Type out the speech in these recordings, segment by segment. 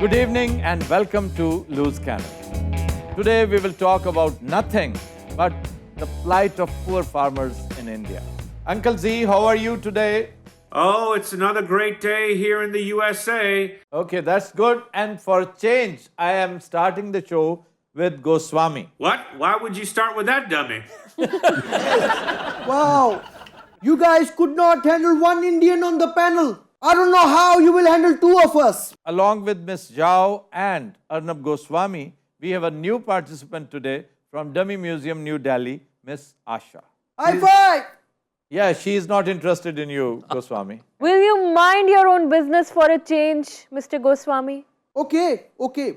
Good evening and welcome to Loose Cannon. Today we will talk about nothing but the plight of poor farmers in India. Uncle Z, how are you today? Oh, it's another great day here in the USA. Okay, that's good. And for change, I am starting the show with Goswami. What? Why would you start with that dummy? Wow, you guys could not handle one Indian on the panel. I don't know how you will handle two of us. Along with Miss Zhao and Arnab Goswami, we have a new participant today from Dummy Museum, New Delhi, Miss Asha. High five! Yeah, she is not interested in you, Goswami. Will you mind your own business for a change, Mr. Goswami? Okay.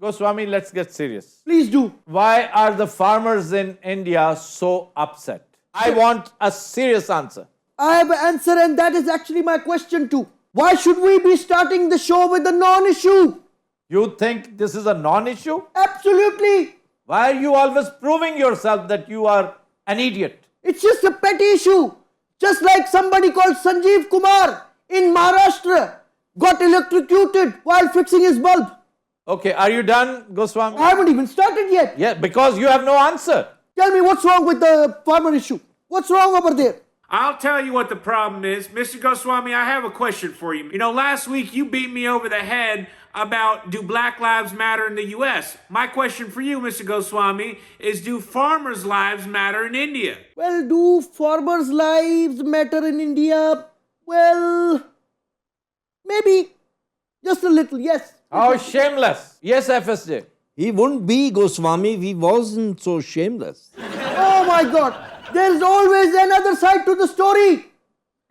Goswami, let's get serious. Please do. Why are the farmers in India so upset? I want a serious answer. I have an answer and that is actually my question too. Why should we be starting the show with a non-issue? You think this is a non-issue? Absolutely. Why are you always proving yourself that you are an idiot? It's just a petty issue. Just like somebody called Sanjeev Kumar in Maharashtra got electrocuted while fixing his bulb. Okay, are you done, Goswami? I haven't even started yet. Yeah, because you have no answer. Tell me what's wrong with the farmer issue. What's wrong over there? I'll tell you what the problem is. Mr. Goswami, I have a question for you. You know, last week you beat me over the head about do Black Lives Matter in the US? My question for you, Mr. Goswami, is do farmers' lives matter in India? Well, do farmers' lives matter in India? Well, maybe. Just a little, yes. How shameless. Yes, FSJ. He wouldn't be Goswami if he wasn't so shameless. Oh my God. There's always another side to the story.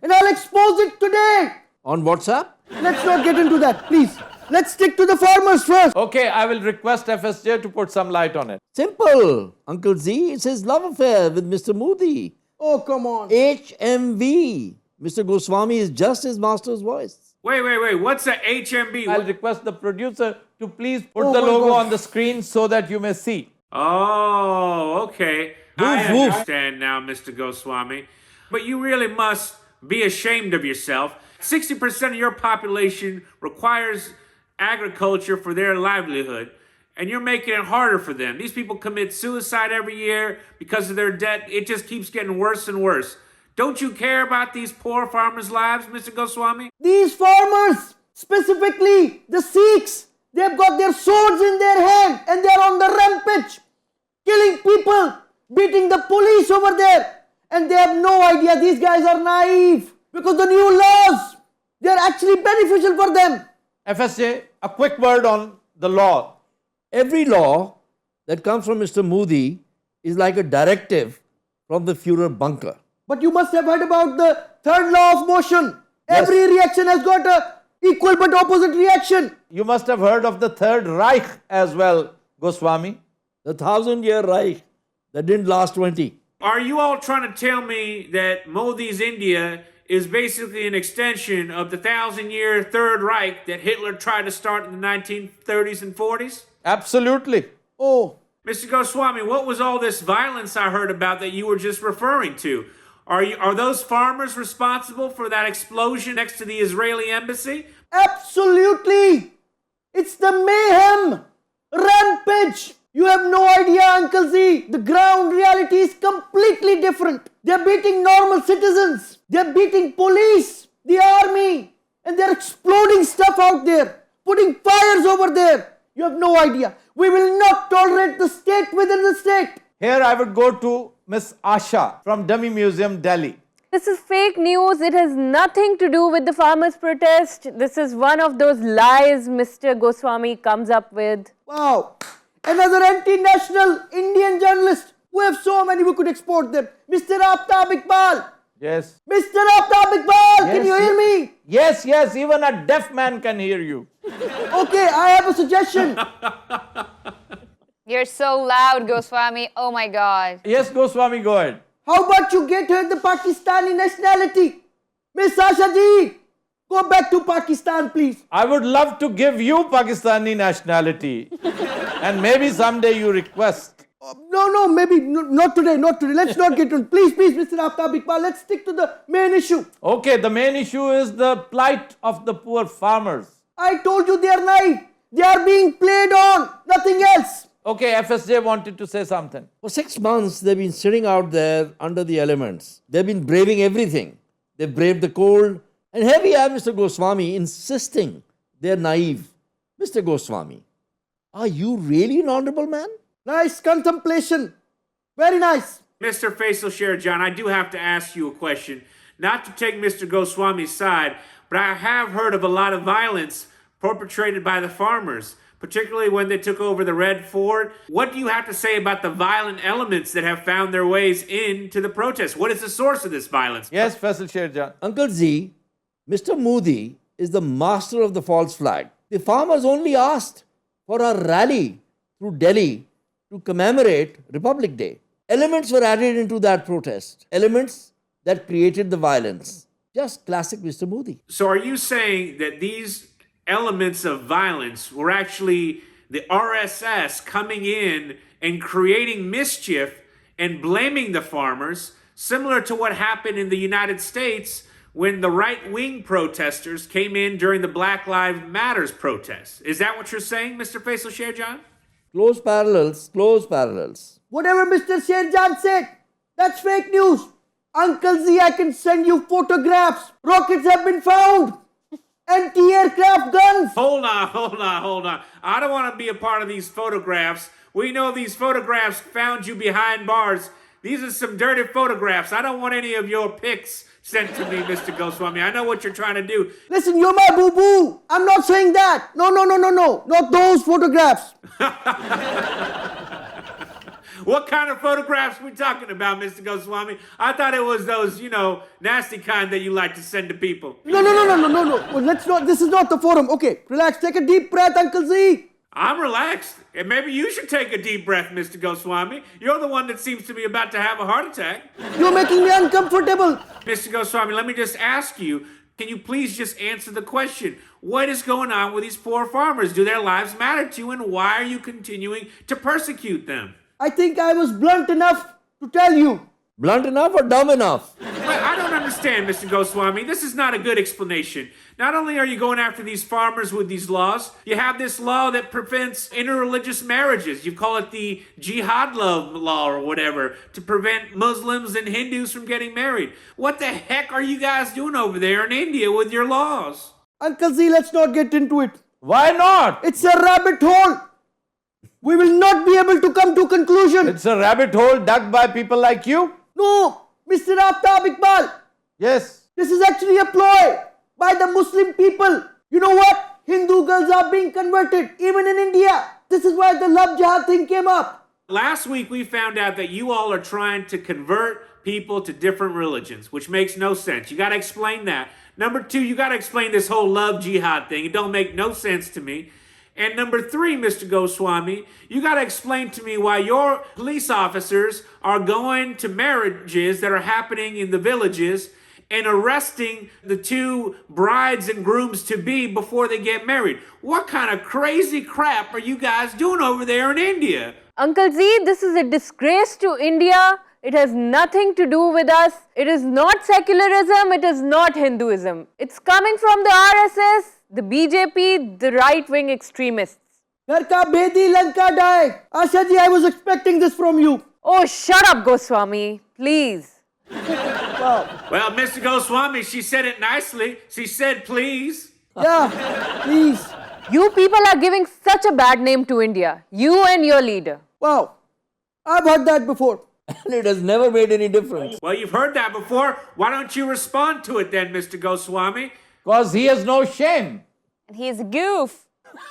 And I'll expose it today. On WhatsApp? Let's not get into that, please. Let's stick to the farmers first. Okay, I will request FSJ to put some light on it. Simple. Uncle Z, it's his love affair with Mr. Modi. Oh, come on. HMV. Mr. Goswami is just his master's voice. Wait. What's a HMB? I'll request the producer to please put Oh the my logo God. on the screen so that you may see. Oh, okay. I woof. understand now, Mr. Goswami. But you really must be ashamed of yourself. 60% of your population requires agriculture for their livelihood, and you're making it harder for them. These people commit suicide every year because of their debt. It just keeps getting worse and worse. Don't you care about these poor farmers' lives, Mr. Goswami? These farmers, specifically the Sikhs, they've got their swords in their hand and they're on the rampage, killing people, beating the police over there. And they have no idea. These guys are naive because the new laws, they're actually beneficial for them. FSJ, a quick word on the law. Every law that comes from Mr. Modi is like a directive from the Führer bunker. But you must have heard about the third law of motion. Yes. Every reaction has got a equal but opposite reaction. You must have heard of the Third Reich as well, Goswami. The 1,000-year Reich that didn't last 20. Are you all trying to tell me that Modi's India is basically an extension of the 1,000-year Third Reich that Hitler tried to start in the 1930s and 40s? Absolutely. Oh, Mr. Goswami, what was all this violence I heard about that you were just referring to? Are those farmers responsible for that explosion next to the Israeli embassy? absolutely. It's the mayhem, rampage. You have no idea, Uncle Z. The ground reality is completely different. They're beating normal citizens. They're beating police, the army, and they're exploding stuff out there, putting fires over there. You have no idea. We will not tolerate the state within the state. Here I would go to Miss Asha from Dummy Museum, Delhi. This is fake news. It has nothing to do with the farmers' protest. This is one of those lies Mr. Goswami comes up with. Wow. Another anti-national Indian journalist. We have so many, we could export them. Mr. Aftab Iqbal. Yes. Mr. Aftab Iqbal, can you hear me? Yes, even a deaf man can hear you. Okay, I have a suggestion. You're so loud, Goswami. Oh my God. Yes, Goswami, go ahead. How about you get her the Pakistani nationality? Miss Asha ji, go back to Pakistan, please. I would love to give you Pakistani nationality. And maybe someday you request. No, maybe not today. Let's not get on. Please, Mr. Aftab Iqbal, let's stick to the main issue. Okay, the main issue is the plight of the poor farmers. I told you they are naive. They are being played on, nothing else. Okay, FSJ wanted to say something. For 6 months, they've been sitting out there under the elements. They've been braving everything. They've braved the cold. And here we have Mr. Goswami insisting they're naive. Mr. Goswami, are you really an honorable man? Nice contemplation. Very nice. Mr. Faisal Sherjan, I do have to ask you a question. Not to take Mr. Goswami's side, but I have heard of a lot of violence perpetrated by the farmers, particularly when they took over the Red Fort. What do you have to say about the violent elements that have found their ways into the protests? What is the source of this violence? Yes, Faisal Sherjan. Uncle Z, Mr. Modi is the master of the false flag. The farmers only asked for a rally through Delhi to commemorate Republic Day. Elements were added into that protest. Elements that created the violence. Just classic Mr. Modi. So are you saying that these elements of violence were actually the RSS coming in and creating mischief and blaming the farmers, similar to what happened in the United States when the right-wing protesters came in during the Black Lives Matters protests? Is that what you're saying, Mr. Faisal Sherjan? Close parallels, close parallels. Whatever Mr. Sherjan said, that's fake news. Uncle Z, I can send you photographs. Rockets have been found. Anti-aircraft guns. Hold on. I don't want to be a part of these photographs. We know these photographs found you behind bars. These are some dirty photographs. I don't want any of your pics sent to me, Mr. Goswami. I know what you're trying to do. Listen, you're my boo-boo. I'm not saying that. No. Not those photographs. What kind of photographs we talking about, Mr. Goswami? I thought it was those, nasty kind that you like to send to people. No. Well, let's not. This is not the forum. Okay, relax. Take a deep breath, Uncle Z. I'm relaxed. And maybe you should take a deep breath, Mr. Goswami. You're the one that seems to be about to have a heart attack. You're making me uncomfortable. Mr. Goswami, let me just ask you, can you please just answer the question? What is going on with these poor farmers? Do their lives matter to you, and why are you continuing to persecute them? I think I was blunt enough to tell you. Blunt enough or dumb enough? But I don't understand, Mr. Goswami. This is not a good explanation. Not only are you going after these farmers with these laws, you have this law that prevents interreligious marriages. You call it the jihad law or whatever, to prevent Muslims and Hindus from getting married. What the heck are you guys doing over there in India with your laws? Uncle Z, let's not get into it. Why not? It's a rabbit hole. We will not be able to come to conclusion. It's a rabbit hole dug by people like you? No, Mr. Aftab Iqbal. Yes. This is actually a ploy by the Muslim people. You know what? Hindu girls are being converted, even in India. This is why the love jihad thing came up. Last week we found out that you all are trying to convert people to different religions, which makes no sense. You got to explain that. Number two, you got to explain this whole love jihad thing. It don't make no sense to me. And number three, Mr. Goswami, you got to explain to me why your police officers are going to marriages that are happening in the villages and arresting the two brides and grooms to be before they get married. What kind of crazy crap are you guys doing over there in India? Uncle Z, this is a disgrace to India. It has nothing to do with us. It is not secularism. It is not Hinduism. It's coming from the RSS, the BJP, the right-wing extremists. Ghar ka bhedi lanka dae. Asha ji, I was expecting this from you. Oh, shut up, Goswami, please. Well, Mr. Goswami, she said it nicely. She said, please. Yeah, please. You people are giving such a bad name to India. You and your leader. Wow, I've heard that before. And it has never made any difference. Well, you've heard that before. Why don't you respond to it then, Mr. Goswami? Because he has no shame. He's a goof.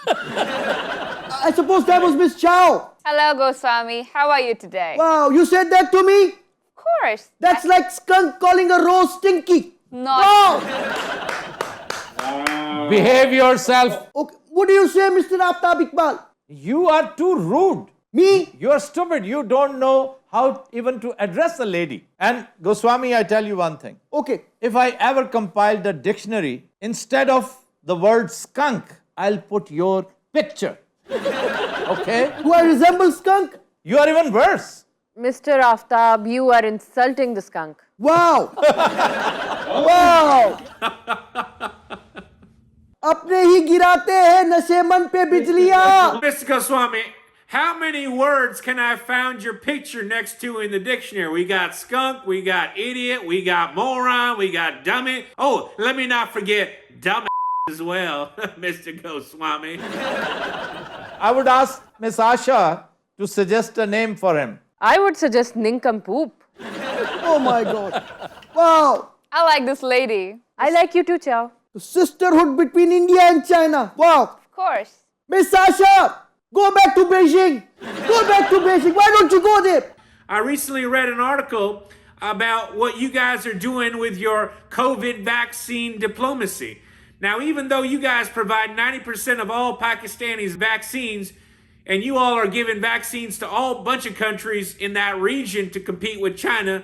I suppose that was Miss Zhao. Hello, Goswami. How are you today? Wow, you said that to me? Of course. That's like skunk calling a rose stinky. Not. No! Behave yourself. Okay, what do you say, Mr. Aftab Iqbal? You are too rude. Me? You are stupid. You don't know how even to address a lady. And Goswami, I tell you one thing. Okay. If I ever compiled a dictionary, instead of the word skunk, I'll put your picture. Okay? Do I resemble skunk? You are even worse. Mr. Aftab, you are insulting the skunk. Wow! Wow! अपने ही गिराते हैं नशेमन पे बिजलियां. Mr. Goswami, how many words can I found your picture next to in the dictionary? We got skunk, we got idiot, we got moron, we got dummy. Oh, let me not forget dumb as well, Mr. Goswami. I would ask Miss Asha to suggest a name for him. I would suggest nincompoop. Oh my God. Wow. I like this lady. I like you too, Zhao. The sisterhood between India and China. Wow. Of course. Miss Asha, go back to Beijing. Go back to Beijing. Why don't you go there? I recently read an article about what you guys are doing with your COVID vaccine diplomacy. Now, even though you guys provide 90% of all Pakistanis vaccines, and you all are giving vaccines to all bunch of countries in that region to compete with China,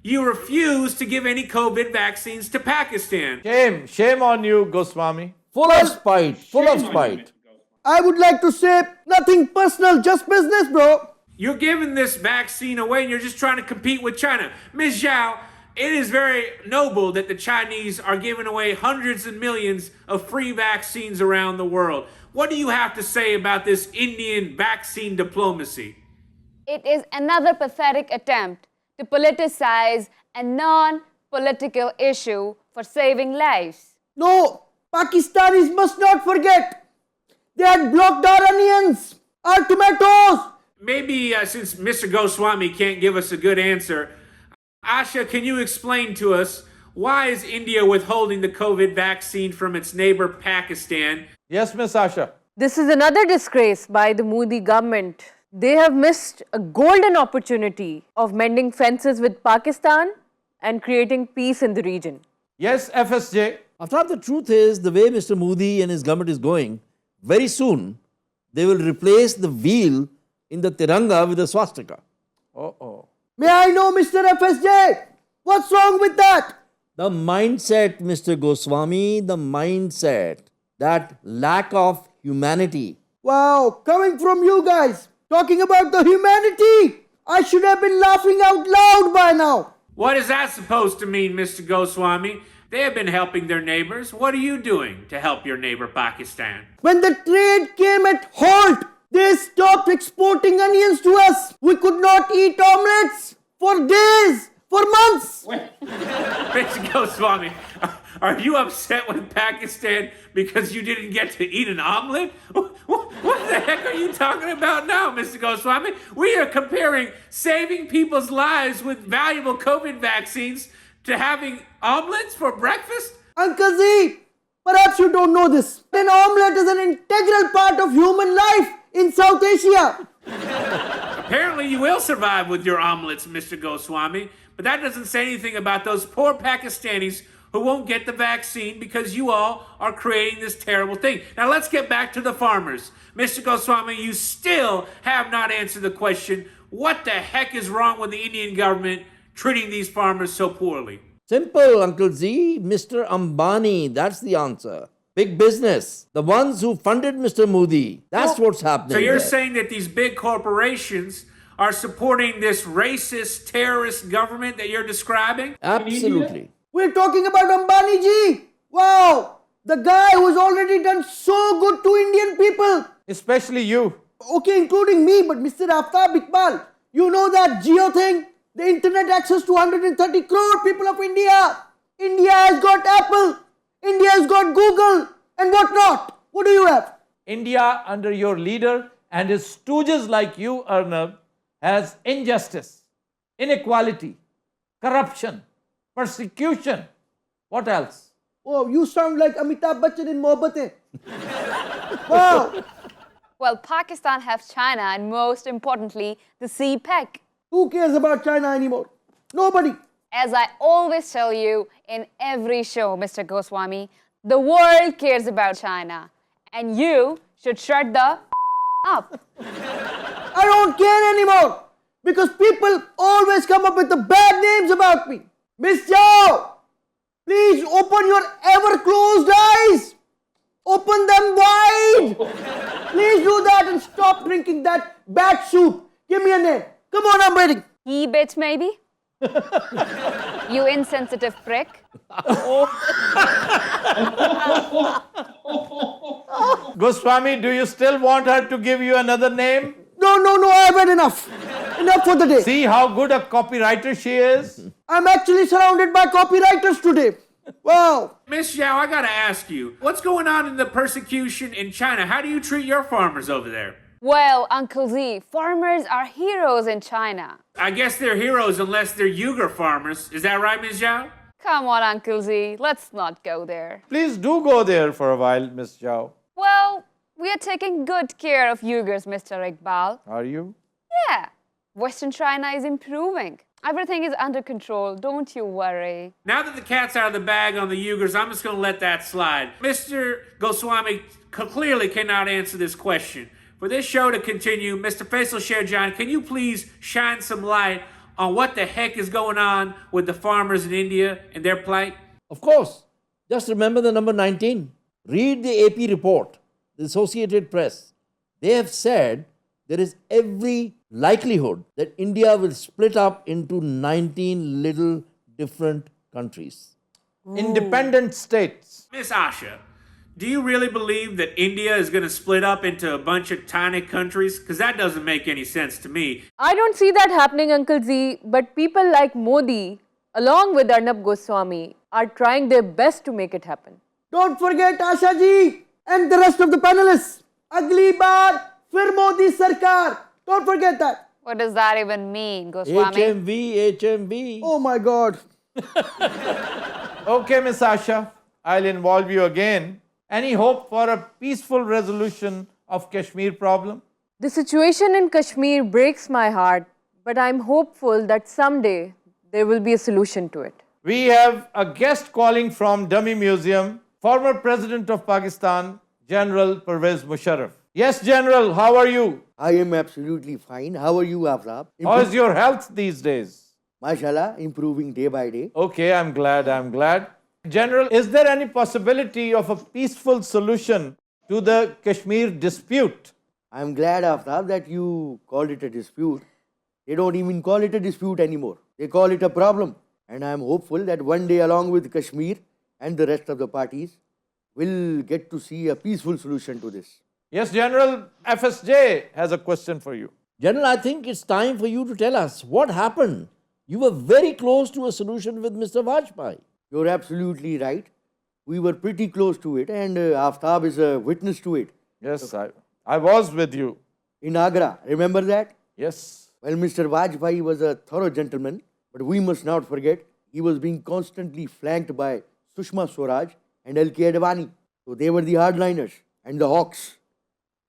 you refuse to give any COVID vaccines to Pakistan. Shame on you, Goswami. Full of spite, full of spite. I would like to say nothing personal, just business, bro. You're giving this vaccine away and you're just trying to compete with China. Ms. Zhao, it is very noble that the Chinese are giving away hundreds and millions of free vaccines around the world. What do you have to say about this Indian vaccine diplomacy? It is another pathetic attempt to politicize a non-political issue for saving lives. No, Pakistanis must not forget. They had blocked our onions, our tomatoes. Maybe since Mr. Goswami can't give us a good answer, Asha, can you explain to us why is India withholding the COVID vaccine from its neighbor Pakistan? Yes, Miss Asha. This is another disgrace by the Modi government. They have missed a golden opportunity of mending fences with Pakistan and creating peace in the region. Yes, FSJ. Aftab, the truth is, the way Mr. Modi and his government is going, very soon they will replace the wheel in the Tiranga with a swastika. Uh-oh. May I know, Mr. FSJ? What's wrong with that? The mindset, Mr. Goswami, the mindset, that lack of humanity. Wow, coming from you guys, talking about the humanity. I should have been laughing out loud by now. What is that supposed to mean, Mr. Goswami? They have been helping their neighbors. What are you doing to help your neighbor Pakistan? When the trade came at halt, they stopped exporting onions to us. We could not eat omelets for days, for months. Mr. Goswami, are you upset with Pakistan because you didn't get to eat an omelet? What the heck are you talking about now, Mr. Goswami? We are comparing saving people's lives with valuable COVID vaccines to having omelets for breakfast? Uncle Z, perhaps you don't know this. An omelette is an integral part of human life in South Asia. Apparently you will survive with your omelets, Mr. Goswami, but that doesn't say anything about those poor Pakistanis who won't get the vaccine because you all are creating this terrible thing. Now let's get back to the farmers. Mr. Goswami, you still have not answered the question, what the heck is wrong with the Indian government treating these farmers so poorly? Simple, Uncle Z. Mr. Ambani, that's the answer. Big business. The ones who funded Mr. Modi. That's what's happening. So you're there. saying that these big corporations are supporting this racist, terrorist government that you're describing? Absolutely. We're talking about Ambani ji. Wow, the guy who's already done so good to Indian people. Especially you. Okay, including me, but Mr. Aftab Iqbal, you know that Jio thing? The internet access to 130 crore people of India. India has got Apple. India has got Google. And what not? What do you have? India, under your leader and his stooges like you, Arnab, has injustice, inequality, corruption, persecution. What else? Oh, you sound like Amitabh Bachchan in Mohabbatein. Wow. Well, Pakistan has China and most importantly, the CPEC. Who cares about China anymore? Nobody. As I always tell you in every show, Mr. Goswami, the world cares about China. And you should shut the up. I don't care anymore because people always come up with the bad names about me. Miss Zhao, please open your ever closed eyes. Open them wide. Please do that and stop drinking that bad soup. Give me a name. Come on, I'm waiting. He bit maybe? You insensitive prick. Goswami, do you still want her to give you another name? No, I've had enough. Enough for the day. See how good a copywriter she is? I'm actually surrounded by copywriters today. Wow. Miss Zhao, I gotta ask you, what's going on in the persecution in China? How do you treat your farmers over there? Well, Uncle Z, farmers are heroes in China. I guess they're heroes unless they're Uyghur farmers. Is that right, Miss Zhao? Come on, Uncle Z, let's not go there. Please do go there for a while, Miss Zhao. Well, we are taking good care of Uyghurs, Mr. Iqbal. Are you? Yeah, Western China is improving. Everything is under control, don't you worry. Now that the cat's out of the bag on the Uyghurs, I'm just gonna let that slide. Mr. Goswami clearly cannot answer this question. For this show to continue, Mr. Faisal Sherjan, can you please shine some light on what the heck is going on with the farmers in India and their plight? Of course. Just remember the number 19. Read the AP report, the Associated Press. They have said there is every likelihood that India will split up into 19 little different countries. Independent states. Miss Asha, do you really believe that India is going to split up into a bunch of tiny countries? Because that doesn't make any sense to me. I don't see that happening, Uncle Z, but people like Modi, along with Arnab Goswami, are trying their best to make it happen. Don't forget Asha ji and the rest of the panelists. Agli baar, fir Modi Sarkar. Don't forget that. What does that even mean, Goswami? HMV. Oh my God. Okay, Miss Asha, I'll involve you again. Any hope for a peaceful resolution of Kashmir problem? The situation in Kashmir breaks my heart, but I'm hopeful that someday there will be a solution to it. We have a guest calling from Dummy Museum, former President of Pakistan, General Pervez Musharraf. Yes, General, how are you? I am absolutely fine. How are you, Aftab? How is your health these days? Mashallah, improving day by day. Okay, I'm glad. General, is there any possibility of a peaceful solution to the Kashmir dispute? I'm glad, Aftab, that you called it a dispute. They don't even call it a dispute anymore. They call it a problem. And I'm hopeful that one day, along with Kashmir and the rest of the parties, we'll get to see a peaceful solution to this. Yes, General, FSJ has a question for you. General, I think it's time for you to tell us what happened. You were very close to a solution with Mr. Vajpayee. You're absolutely right. We were pretty close to it, and Aftab is a witness to it. Yes, I was with you. In Agra, remember that? Yes. Well, Mr. Vajpayee was a thorough gentleman, but we must not forget he was being constantly flanked by Sushma Swaraj and L.K. Advani. So they were the hardliners and the hawks,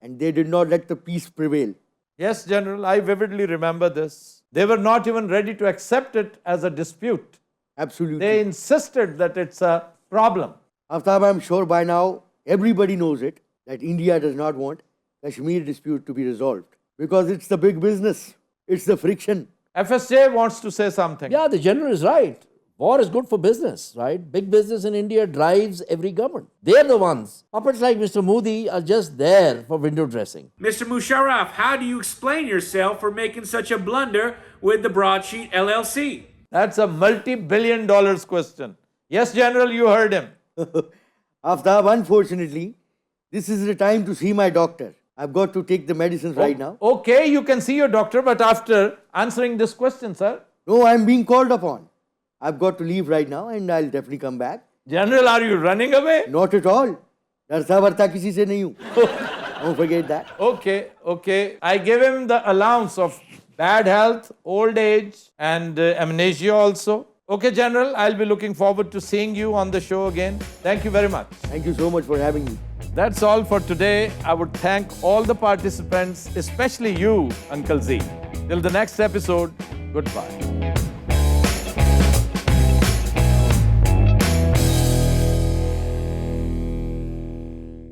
and they did not let the peace prevail. Yes, General, I vividly remember this. They were not even ready to accept it as a dispute. Absolutely. They insisted that it's a problem. Aftab, I'm sure by now everybody knows it, that India does not want Kashmir dispute to be resolved because it's the big business. It's the friction. FSJ wants to say something. Yeah, the general is right. War is good for business, right? Big business in India drives every government. They're the ones. Puppets like Mr. Modi are just there for window dressing. Mr. Musharraf, how do you explain yourself for making such a blunder with the Broadsheet LLC? That's a multi-billion dollars question. Yes, General, you heard him. Aftab, unfortunately, this is the time to see my doctor. I've got to take the medicines right now. Okay, you can see your doctor, but after answering this question, sir. No, I'm being called upon. I've got to leave right now and I'll definitely come back. General, are you running away? Not at all. डरता वर्ता किसी से नहीं हूँ. Don't forget that. Okay. I give him the allowance of bad health, old age, and amnesia also. Okay, General, I'll be looking forward to seeing you on the show again. Thank you very much. Thank you so much for having me. That's all for today. I would thank all the participants, especially you, Uncle Z. Till the next episode, goodbye.